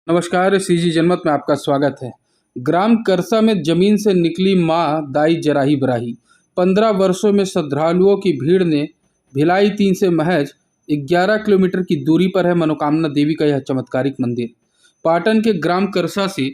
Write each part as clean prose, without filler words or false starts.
नमस्कार, सीजी जनमत में आपका स्वागत है। ग्राम करसा में जमीन से निकली मां दाई जराही बराही। 15 वर्षों में श्रद्धालुओं की भीड़ ने भिलाई 3 से महज 11 किलोमीटर की दूरी पर है मनोकामना देवी का यह चमत्कारिक मंदिर। पाटन के ग्राम करसा से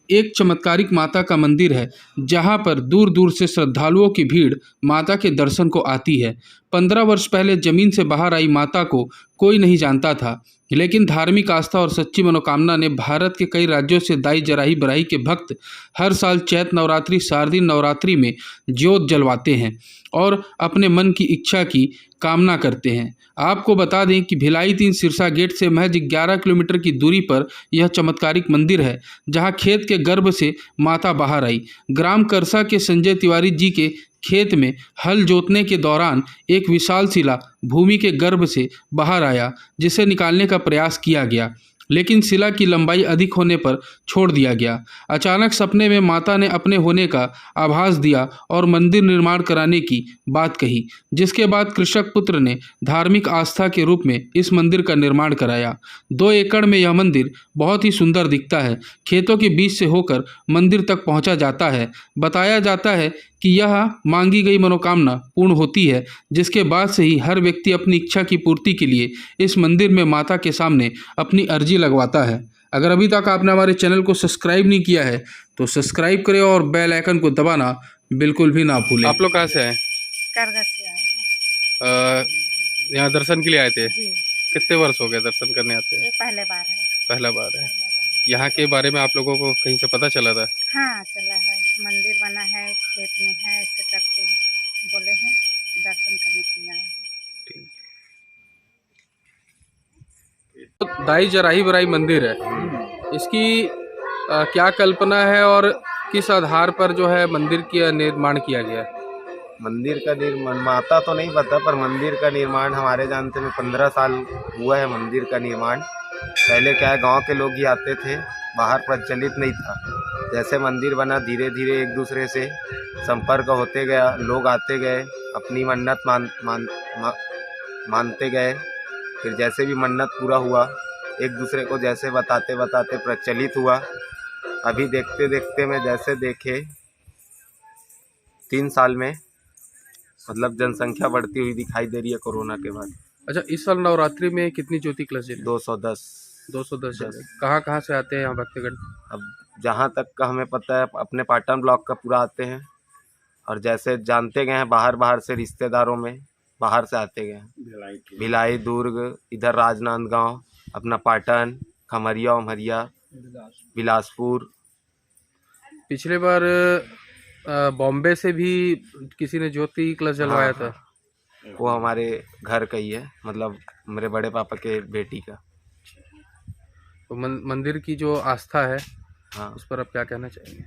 एक चमत्कारिक माता का मंदिर है, जहां पर दूर दूर से श्रद्धालुओं की भीड़ माता के दर्शन को आती है। 15 वर्ष पहले जमीन से बाहर आई माता को कोई नहीं जानता था, लेकिन धार्मिक आस्था और सच्ची मनोकामना ने भारत के कई राज्यों से दाई जराही बराही के भक्त हर साल चैत नवरात्रि शारदीय नवरात्रि में ज्योत जलवाते हैं और अपने मन की इच्छा की कामना करते हैं। आपको बता दें कि भिलाई 3 सिरसा गेट से महज 11 किलोमीटर की दूरी पर यह चमत्कारिक मंदिर है, जहां खेत के गर्भ से माता बाहर आई। ग्राम करसा के संजय तिवारी जी के खेत में हल जोतने के दौरान एक विशाल शिला भूमि के गर्भ से बाहर आया, जिसे निकालने का प्रयास किया गया, लेकिन शिला की लंबाई अधिक होने पर छोड़ दिया गया। अचानक सपने में माता ने अपने होने का आभास दिया और मंदिर निर्माण कराने की बात कही, जिसके बाद कृषक पुत्र ने धार्मिक आस्था के रूप में इस मंदिर का निर्माण कराया। 2 एकड़ में यह मंदिर बहुत ही सुंदर दिखता है। खेतों के बीच से होकर मंदिर तक पहुंचा जाता है। बताया जाता है कि यह मांगी गई मनोकामना पूर्ण होती है, जिसके बाद से ही हर व्यक्ति अपनी इच्छा की पूर्ति के लिए इस मंदिर में माता के सामने अपनी अर्जी लगवाता है। अगर अभी तक आपने हमारे चैनल को सब्सक्राइब नहीं किया है तो सब्सक्राइब करें और बेल आइकन को दबाना बिल्कुल भी ना भूलें। आप लोग कहाँ से हैं? करगा से आए हैं। यहाँ दर्शन के लिए आए थे? जी, कितने वर्ष हो गए दर्शन करने आते हैं? ये पहले बार है। पहला बार है। यहाँ के बारे में आप लोगों को कहीं से पता चला था? हाँ, चला है, मंदिर बना है, खेत में है, ऐसे करके बोले हैं, दर्शन करने के लिए आए हैं। तो दाई जराही बराही मंदिर है, इसकी क्या कल्पना है और किस आधार पर जो है मंदिर का निर्माण किया गया है? मंदिर का निर्माण माता तो नहीं पता, पर मंदिर का निर्माण हमारे जानते में 15 साल हुआ है। मंदिर का निर्माण पहले क्या है, गांव के लोग ही आते थे, बाहर प्रचलित नहीं था। जैसे मंदिर बना धीरे धीरे एक दूसरे से संपर्क होते गया, लोग आते गए, अपनी मन्नत मानते गए। फिर जैसे भी मन्नत पूरा हुआ, एक दूसरे को जैसे बताते बताते प्रचलित हुआ। अभी देखते देखते में जैसे देखे 3 साल में मतलब जनसंख्या बढ़ती हुई दिखाई दे रही है कोरोना के बाद। अच्छा, इस साल नवरात्रि में कितनी ज्योति कलश है? 210। 210। कहाँ कहाँ से आते हैं यहाँ भक्तगण? अब जहाँ तक का हमें पता है, अपने पाटन ब्लॉक का पूरा आते हैं, और जैसे जानते गए हैं बाहर बाहर से रिश्तेदारों में बाहर से आते गए हैं। भिलाई, दुर्ग, इधर राजनांदगांव, अपना पाटन, खमरिया उमरिया, बिलासपुर। पिछले बार बॉम्बे से भी किसी ने ज्योति कलश जलवाया था। वो हमारे घर का ही है, मतलब मेरे बड़े पापा के बेटी का। तो मंदिर की जो आस्था है, हाँ, उस पर आप क्या कहना चाहेंगे?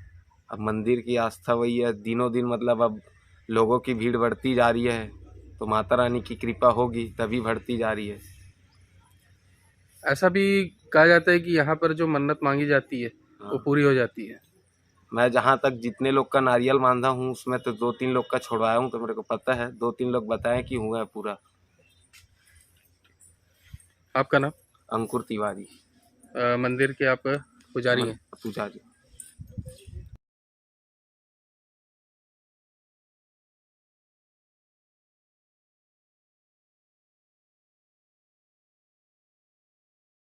अब मंदिर की आस्था वही है, दिनों दिन मतलब अब लोगों की भीड़ बढ़ती जा रही है, तो माता रानी की कृपा होगी तभी बढ़ती जा रही है। ऐसा भी कहा जाता है कि यहाँ पर जो मन्नत मांगी जाती है वो पूरी हो जाती है। मैं जहाँ तक जितने लोग का नारियल बांधा हूँ, उसमें तो 2-3 लोग का छोड़वाया हूँ, तो मेरे को पता है 2-3 लोग बताएं कि हुआ है पूरा। आपका नाम? अंकुर तिवारी। मंदिर के आप पुजारी हैं? पुजारी।